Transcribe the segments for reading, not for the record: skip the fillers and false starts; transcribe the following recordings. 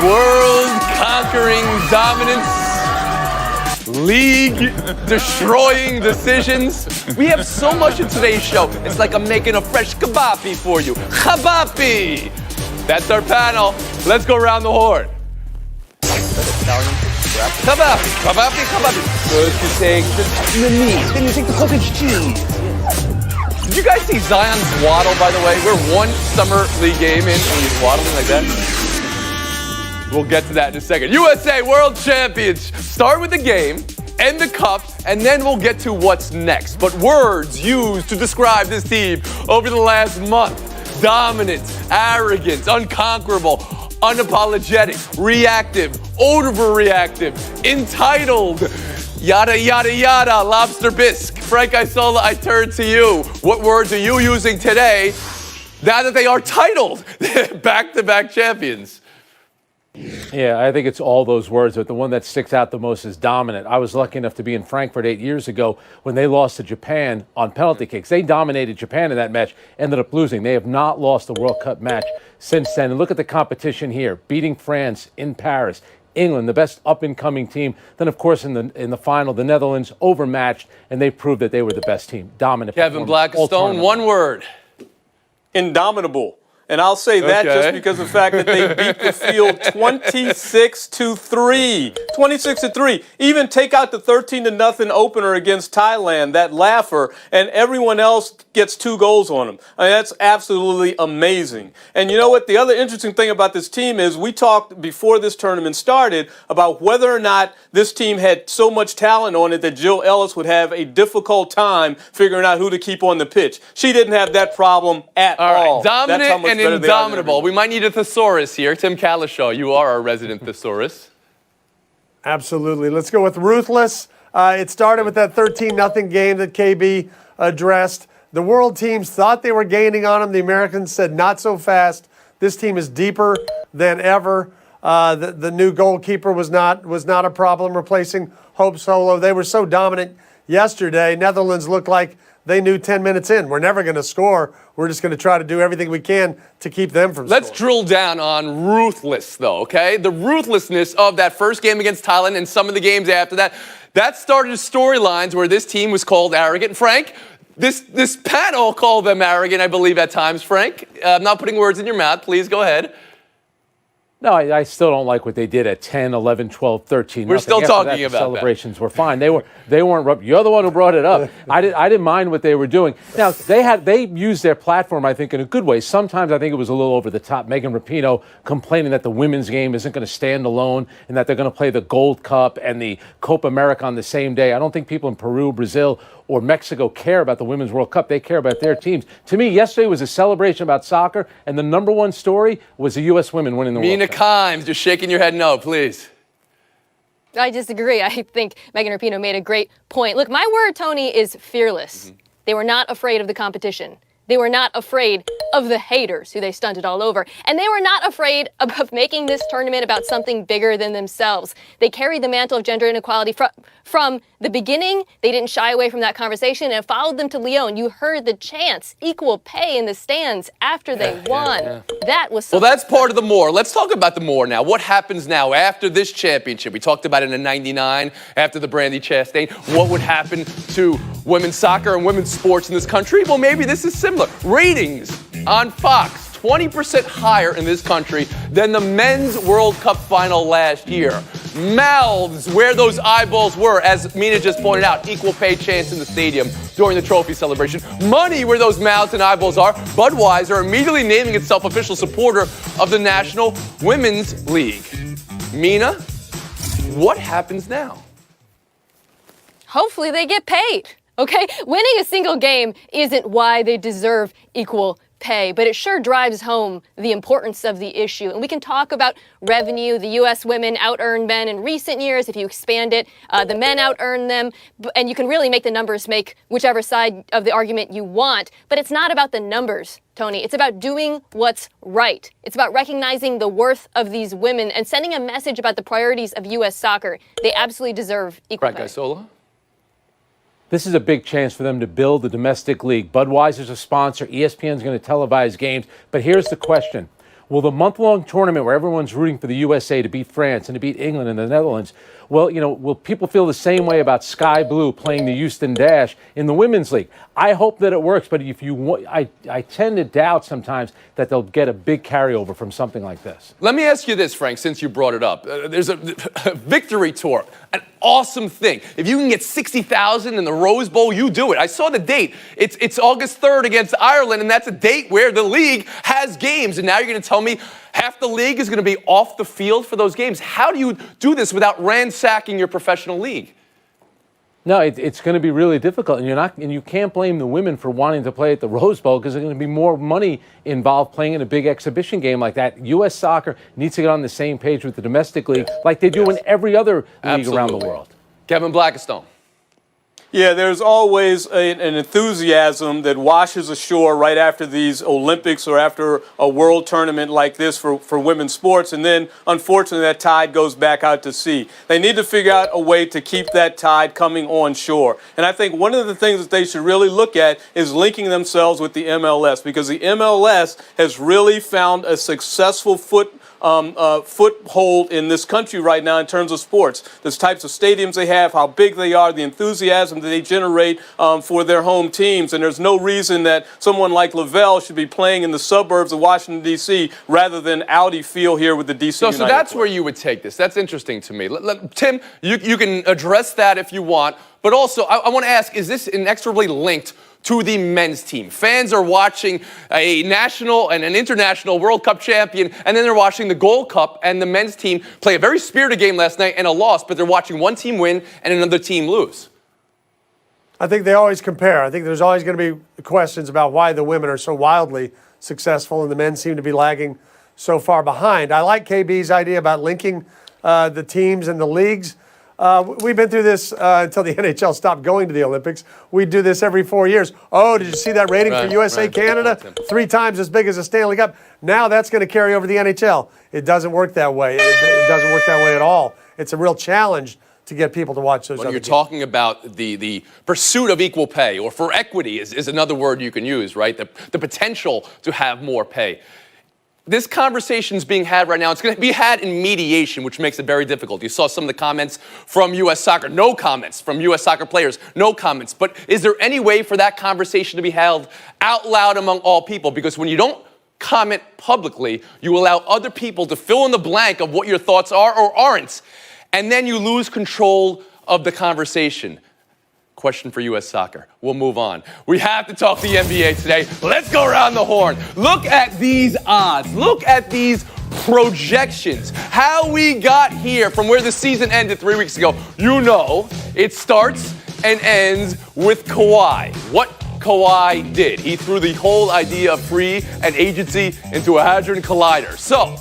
World-conquering dominance, league-destroying decisions. We have so much in today's show. It's like I'm making a fresh kabapi for you. Kabapi! That's our panel. Let's go around the horn. Kabapi, kabapi, kabapi. First you take the meat, then you take the cottage cheese. Did you guys see Zion's waddle, by the way? We're one summer league game in, and he's waddling like that. We'll get to that in a second. USA World Champions. Start with the game, end the cup, and then we'll get to what's next. But words used to describe this team over the last month. Dominance, arrogance, unconquerable, unapologetic, reactive, overreactive, entitled, yada, yada, yada, lobster bisque. Frank Isola, I turn to you. What words are you using today now that they are titled back-to-back champions? Yeah, I think it's all those words, but the one that sticks out the most is dominant. I was lucky enough to be in Frankfurt 8 years ago when they lost to Japan on penalty kicks. They dominated Japan in that match, ended up losing. They have not lost a World Cup match since then. And look at the competition here, beating France in Paris, England, the best up-and-coming team. Then, of course, in the final, the Netherlands overmatched, and they proved that they were the best team. Dominant. Kevin Blackstone, one word. Indomitable. And I'll say that just because of the fact that they beat the field 26-3. 26-3. Even take out the 13-0 opener against Thailand, that laugher, and everyone else gets 2 goals on them. I mean, that's absolutely amazing. And you know what? The other interesting thing about this team is we talked before this tournament started about whether or not this team had so much talent on it that Jill Ellis would have a difficult time figuring out who to keep on the pitch. She didn't have that problem at all. Right. Dominant and indomitable. We might need a thesaurus here. Tim Kalishaw, you are our resident thesaurus. Absolutely. Let's go with ruthless. It started with that 13-0 game that KB addressed. The world teams thought they were gaining on them. The Americans said not so fast. This team is deeper than ever. The new goalkeeper was not a problem replacing Hope Solo. They were so dominant yesterday. Netherlands looked like they knew 10 minutes in, we're never going to score. We're just going to try to do everything we can to keep them from scoring. Let's drill down on ruthless, though, okay? The ruthlessness of that first game against Thailand and some of the games after that, that started storylines where this team was called arrogant. Frank, this panel called them arrogant, I believe, at times. Frank, I'm not putting words in your mouth. Please go ahead. No, I still don't like what they did at 10, 11, 12, 13. We're still talking about that. Celebrations were fine. They weren't. You're the one who brought it up. I didn't mind what they were doing. Now they used their platform, I think, in a good way. Sometimes I think it was a little over the top. Megan Rapinoe complaining that the women's game isn't going to stand alone and that they're going to play the Gold Cup and the Copa America on the same day. I don't think people in Peru, Brazil, or Mexico care about the Women's World Cup. They care about their teams. To me, yesterday was a celebration about soccer, and the number one story was the U.S. women winning the World Cup. Mina Kimes, just shaking your head no, please. I disagree. I think Megan Rapinoe made a great point. Look, my word, Tony, is fearless. They were not afraid of the competition. They were not afraid of the haters who they stunted all over. And they were not afraid of making this tournament about something bigger than themselves. They carried the mantle of gender inequality from the beginning. They didn't shy away from that conversation and followed them to Lyon. You heard the chants, equal pay in the stands after they won. That was so. Well, that's part of the more. Let's talk about the more now. What happens now after this championship? We talked about it in '99 after the Brandi Chastain. What would happen to women's soccer and women's sports in this country? Well, maybe this is similar. Ratings on Fox, 20% higher in this country than the men's World Cup final last year. Mouths where those eyeballs were, as Mina just pointed out, equal pay chants in the stadium during the trophy celebration. Money where those mouths and eyeballs are. Budweiser immediately naming itself official supporter of the National Women's League. Mina, what happens now? Hopefully they get paid. Okay, winning a single game isn't why they deserve equal pay, but it sure drives home the importance of the issue. And we can talk about revenue. The U.S. women out-earned men in recent years. If you expand it, the men out-earned them. And you can really make the numbers make whichever side of the argument you want. But it's not about the numbers, Tony. It's about doing what's right. It's about recognizing the worth of these women and sending a message about the priorities of U.S. soccer. They absolutely deserve equal pay. Isola? This is a big chance for them to build the domestic league. Budweiser's a sponsor. ESPN's going to televise games. But here's the question. Well, the month-long tournament where everyone's rooting for the USA to beat France and to beat England and the Netherlands, well, will people feel the same way about Sky Blue playing the Houston Dash in the Women's League? I hope that it works, but if I tend to doubt sometimes that they'll get a big carryover from something like this. Let me ask you this, Frank, since you brought it up. There's a victory tour, an awesome thing. If you can get 60,000 in the Rose Bowl, you do it. I saw the date. It's August 3rd against Ireland, and that's a date where the league has games. And now you're going to tell me half the league is going to be off the field for those games. How do you do this without ransacking your professional league? No, it's going to be really difficult, and you can't blame the women for wanting to play at the Rose Bowl because there's going to be more money involved playing in a big exhibition game like that. U.S. Soccer needs to get on the same page with the domestic league, like they do in every other league around the world. Kevin Blackistone. Yeah, there's always an enthusiasm that washes ashore right after these Olympics or after a world tournament like this for women's sports. And then, unfortunately, that tide goes back out to sea. They need to figure out a way to keep that tide coming on shore. And I think one of the things that they should really look at is linking themselves with the MLS, because the MLS has really found a successful foothold in this country right now in terms of sports. The types of stadiums they have, how big they are, the enthusiasm that they generate for their home teams. And there's no reason that someone like Lavelle should be playing in the suburbs of Washington, D.C. rather than Audi Field here with the D.C. So United that's play. where you would take this. That's interesting to me. Tim, you can address that if you want. But also, I want to ask, is this inexorably linked to the men's team? Fans are watching a national and an international World Cup champion, and then they're watching the Gold Cup and the men's team play a very spirited game last night and a loss, but they're watching one team win and another team lose. I think they always compare. I think there's always going to be questions about why the women are so wildly successful and the men seem to be lagging so far behind. I like KB's idea about linking the teams and the leagues. We've been through this until the NHL stopped going to the Olympics. We do this every 4 years. Oh, did you see that rating for USA Canada? 3 times as big as a Stanley Cup. Now that's going to carry over the NHL. It doesn't work that way. It doesn't work that way at all. It's a real challenge to get people to watch those. When you're talking about the pursuit of equal pay, or for equity is another word you can use, right? The potential to have more pay. This conversation is being had right now. It's going to be had in mediation, which makes it very difficult. You saw some of the comments from U.S. Soccer. No comments from U.S. Soccer players. No comments. But is there any way for that conversation to be held out loud among all people? Because when you don't comment publicly, you allow other people to fill in the blank of what your thoughts are or aren't. And then you lose control of the conversation. Question for U.S. Soccer. We'll move on. We have to talk the NBA today. Let's go around the horn. Look at these odds. Look at these projections. How we got here from where the season ended 3 weeks ago. You know, it starts and ends with Kawhi. What Kawhi did. He threw the whole idea of free and agency into a hadron collider. So,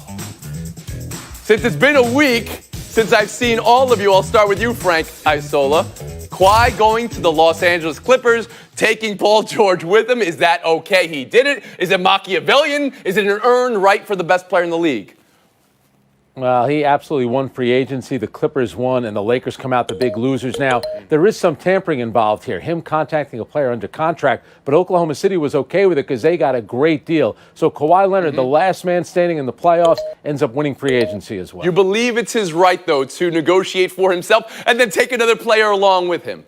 since it's been a week since I've seen all of you, I'll start with you, Frank Isola. Kawhi going to the Los Angeles Clippers, taking Paul George with him. Is that okay? He did it. Is it Machiavellian? Is it an earned right for the best player in the league? Well, he absolutely won free agency. The Clippers won, and the Lakers come out the big losers. Now, there is some tampering involved here, him contacting a player under contract, but Oklahoma City was okay with it because they got a great deal. So Kawhi Leonard, the last man standing in the playoffs, ends up winning free agency as well. You believe it's his right, though, to negotiate for himself and then take another player along with him?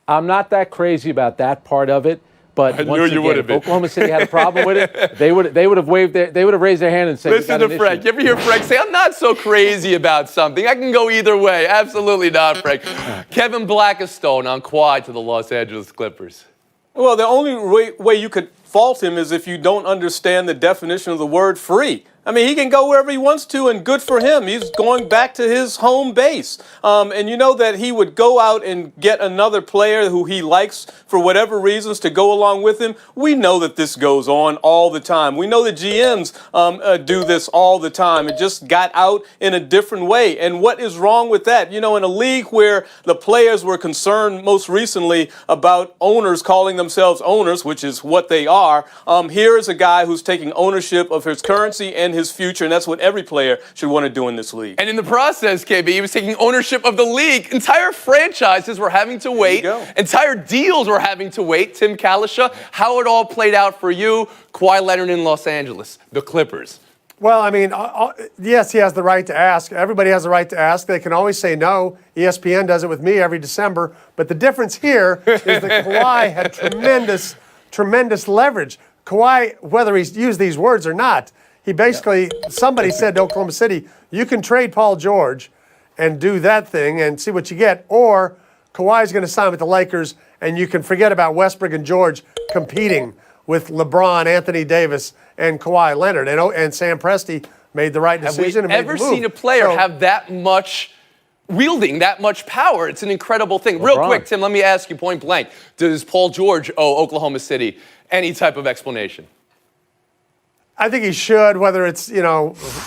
I'm not that crazy about that part of it. But I knew you would have been. If Oklahoma City had a problem with it, they would have raised their hand and said, listen to Frank. You ever hear Frank say, I'm not so crazy about something. I can go either way. Absolutely not, Frank. Kevin Blackistone on Kawhi to the Los Angeles Clippers. Well, the only way you could fault him is if you don't understand the definition of the word free. I mean, he can go wherever he wants to, and good for him. He's going back to his home base. And you know that he would go out and get another player who he likes for whatever reasons to go along with him. We know that this goes on all the time. We know that GMs do this all the time. It just got out in a different way. And what is wrong with that? You know, in a league where the players were concerned most recently about owners calling themselves owners, which is what they are, here is a guy who's taking ownership of his currency and his future, and that's what every player should want to do in this league. And in the process, KB, he was taking ownership of the league. Entire franchises were having to wait. Entire deals were having to wait. Tim Kalisha, how it all played out for you. Kawhi Leonard in Los Angeles, the Clippers. Well, I mean, yes, he has the right to ask. Everybody has the right to ask. They can always say no. ESPN does it with me every December. But the difference here is that Kawhi had tremendous leverage. Kawhi, whether he's used these words or not, he basically, somebody said to Oklahoma City, you can trade Paul George and do that thing and see what you get, or Kawhi's going to sign with the Lakers and you can forget about Westbrook and George competing with LeBron, Anthony Davis, and Kawhi Leonard. And Sam Presti made the right decision. Have we ever seen a player have that much wielding that much power? It's an incredible thing. Real quick, Tim, let me ask you point blank. Does Paul George owe Oklahoma City any type of explanation? I think he should, whether it's,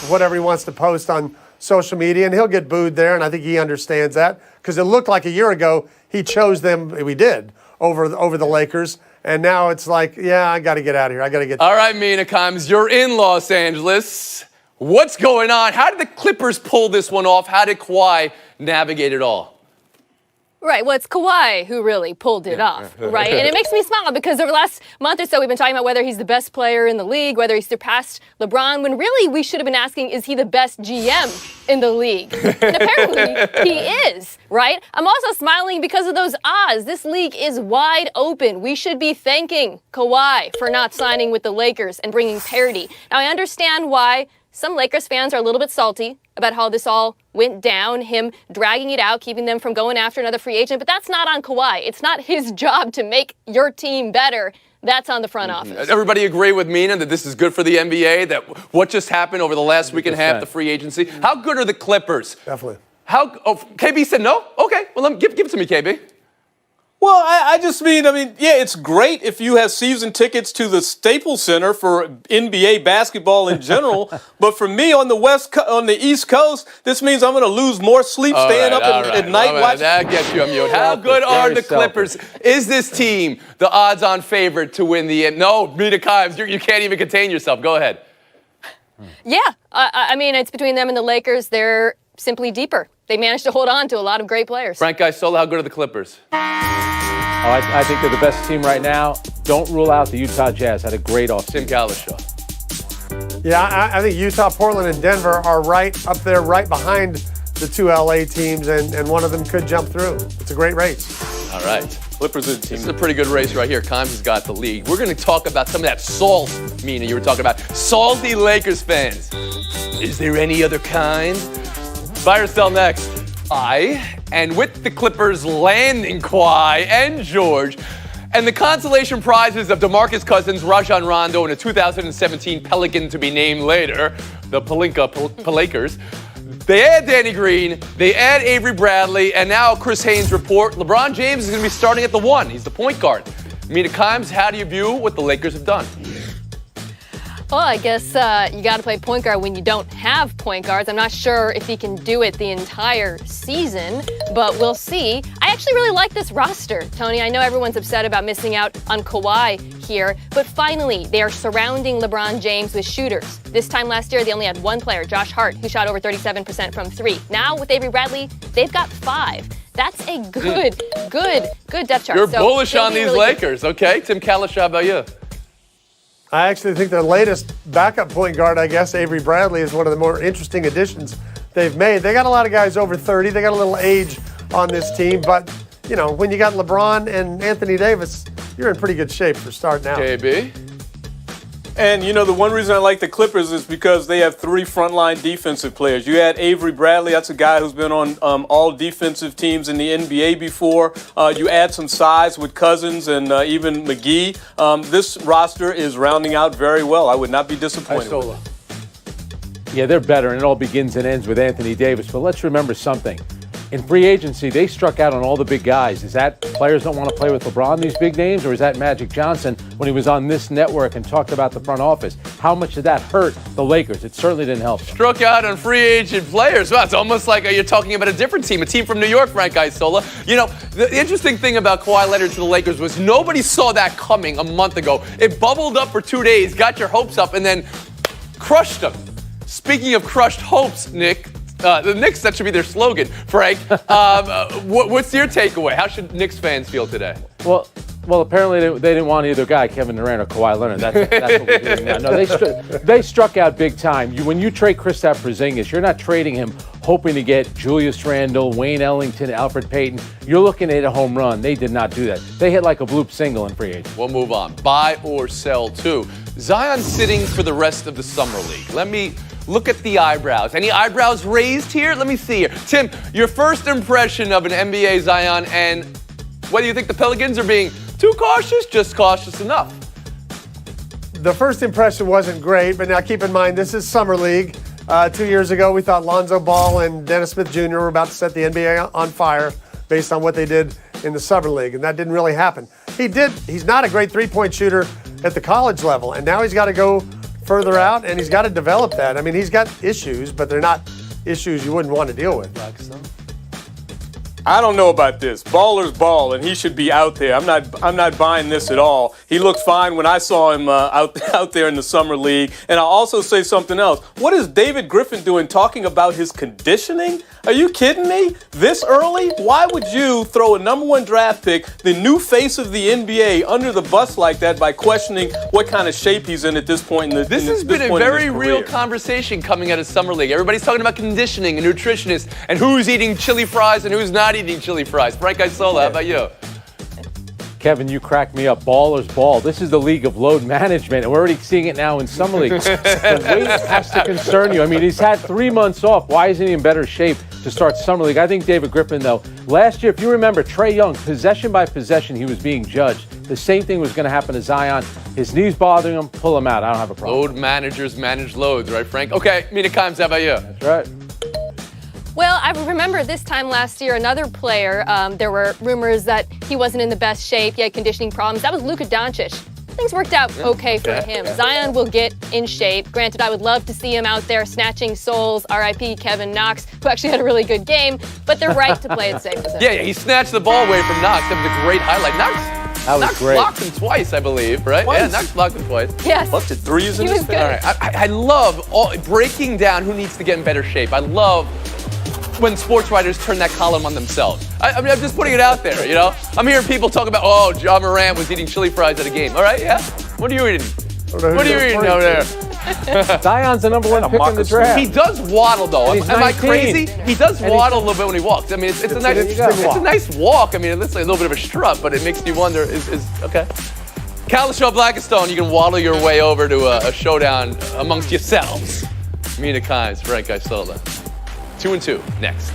whatever he wants to post on social media, and he'll get booed there, and I think he understands that, because it looked like a year ago he chose them, we did, over the Lakers, and now it's like, yeah, I got to get out of here. I got to get. All right, Mina Kimes, you're in Los Angeles. What's going on? How did the Clippers pull this one off? How did Kawhi navigate it all? Right, well, it's Kawhi who really pulled it off, right? And it makes me smile because over the last month or so, we've been talking about whether he's the best player in the league, whether he surpassed LeBron, when really we should have been asking, is he the best GM in the league? And apparently he is, right? I'm also smiling because of those odds. This league is wide open. We should be thanking Kawhi for not signing with the Lakers and bringing parity. Now, I understand why some Lakers fans are a little bit salty about how this all went down, him dragging it out, keeping them from going after another free agent. But that's not on Kawhi. It's not his job to make your team better. That's on the front office. Everybody agree with Mina that this is good for the NBA, that what just happened over the last week and a half, the free agency? How good are the Clippers? Definitely. KB said no? Okay, well, give it to me, KB. Well, I mean, it's great if you have season tickets to the Staples Center for NBA basketball in general. But for me on the East Coast, this means I'm going to lose more sleep staying up at night watching. That gets you on mute. How good are the Clippers? Is this team the odds-on favorite to win the? No, Mina Kimes, you can't even contain yourself. Go ahead. Yeah, I mean, it's between them and the Lakers. They're simply deeper. They managed to hold on to a lot of great players. Frank Isola, how good are the Clippers? I think they're the best team right now. Don't rule out the Utah Jazz. Had a great offseason. Tim Kalishaw. Yeah, I think Utah, Portland, and Denver are right up there, right behind the two LA teams, and one of them could jump through. It's a great race. All right. Clippers are the team. This is a pretty good race right here. Kimes has got the lead. We're going to talk about some of that salt, Mina, you were talking about. Salty Lakers fans. Is there any other kind? Buy or sell next. And with the Clippers landing Kawhi and George, and the consolation prizes of DeMarcus Cousins, Rajon Rondo, and a 2017 Pelican to be named later, the Pelakers. They add Danny Green, they add Avery Bradley, and now Chris Haynes report LeBron James is going to be starting at the 1. He's the point guard. Mina Kimes, how do you view what the Lakers have done? Well, I guess you got to play point guard when you don't have point guards. I'm not sure if he can do it the entire season, but we'll see. I actually really like this roster, Tony. I know everyone's upset about missing out on Kawhi here, but finally, they are surrounding LeBron James with shooters. This time last year, they only had one player, Josh Hart, who shot over 37% from 3. Now, with Avery Bradley, they've got 5. That's a good depth chart. You're bullish on these really Lakers, okay? Tim Kalishaw, how about you? I actually think their latest backup point guard, I guess, Avery Bradley, is one of the more interesting additions they've made. They got a lot of guys over 30. They got a little age on this team. But, when you got LeBron and Anthony Davis, you're in pretty good shape for starting out. KB? And, the one reason I like the Clippers is because they have 3 frontline defensive players. You add Avery Bradley. That's a guy who's been on all defensive teams in the NBA before. You add some size with Cousins and even McGee. This roster is rounding out very well. I would not be disappointed. Yeah, they're better, and it all begins and ends with Anthony Davis. But let's remember something. In free agency, they struck out on all the big guys. Is that players don't want to play with LeBron, these big names, or is that Magic Johnson when he was on this network and talked about the front office? How much did that hurt the Lakers? It certainly didn't help them. Struck out on free agent players. Well, it's almost like you're talking about a different team, a team from New York, Frank Isola. The interesting thing about Kawhi Leonard to the Lakers was nobody saw that coming a month ago. It bubbled up for 2 days, got your hopes up, and then crushed them. Speaking of crushed hopes, Nick, the Knicks, that should be their slogan, Frank. What's your takeaway? How should Knicks fans feel today? Well, Well, apparently they didn't want either guy, Kevin Durant or Kawhi Leonard. That's what we're doing now. No, they struck out big time. When you trade Kristaps Porzingis, you're not trading him hoping to get Julius Randle, Wayne Ellington, Alfred Payton. You're looking at a home run. They did not do that. They hit like a bloop single in free agency. We'll move on. Buy or sell too. Zion sitting for the rest of the summer league. Let me look at the eyebrows. Any eyebrows raised here? Let me see here. Tim, your first impression of an NBA Zion, and whether you think the Pelicans are being too cautious, just cautious enough. The first impression wasn't great, but now keep in mind, this is Summer League. 2 years ago, we thought Lonzo Ball and Dennis Smith Jr. were about to set the NBA on fire based on what they did in the Summer League, and that didn't really happen. He's not a great three-point shooter at the college level, and now he's got to go further out, and he's got to develop that. I mean, he's got issues, but they're not issues you wouldn't want to deal with. I don't know about this. Baller's ball, and he should be out there. I'm not buying this at all. He looked fine when I saw him out there in the summer league. And I'll also say something else. What is David Griffin doing talking about his conditioning? Are you kidding me? This early? Why would you throw a number 1 draft pick, the new face of the NBA, under the bus like that by questioning what kind of shape he's in at this point in the This has been a very real conversation coming out of Summer League. Everybody's talking about conditioning and nutritionists and who's eating chili fries and who's not eating chili fries. Frank Isola, how about you? Kevin, you cracked me up. Baller's ball. This is the league of load management, and we're already seeing it now in Summer League. The weight has to concern you. I mean, he's had 3 months off. Why isn't he in better shape to start Summer League? I think David Griffin, though, last year, if you remember, Trae Young, possession by possession, he was being judged. The same thing was going to happen to Zion. His knee's bothering him. Pull him out. I don't have a problem. Load managers manage loads, right, Frank? Okay, Mina Kimes, how about you? That's right. Well, I remember this time last year, another player, there were rumors that he wasn't in the best shape, he had conditioning problems. That was Luka Doncic. Things worked out okay for him. Zion will get in shape. Granted, I would love to see him out there snatching souls, RIP Kevin Knox, who actually had a really good game, but they're right to play it safe with him. Yeah, he snatched the ball away from Knox. That was a great highlight. Knox great. blocked him twice, I believe, right? Twice? Yeah, Knox blocked him twice. Yes. Busted threes in He his was face. good. All right, I love breaking down who needs to get in better shape. I love when sports writers turn that column on themselves. I mean, I'm just putting it out there, you know? I'm hearing people talk about, oh, Ja Morant was eating chili fries at a game. All right, yeah? What are you eating? What are you eating over there? Zion's the number 1 pick in the draft. He does waddle, though. And he's Am I 19. crazy? He does waddle a little bit when he walks. I mean, it's a nice, it's a nice walk. I mean, it looks like a little bit of a strut, but it makes you wonder, is okay. Kalisha Blackistone, you can waddle your way over to a showdown amongst yourselves. Mina Kimes, Frank Isola. 2-2 next.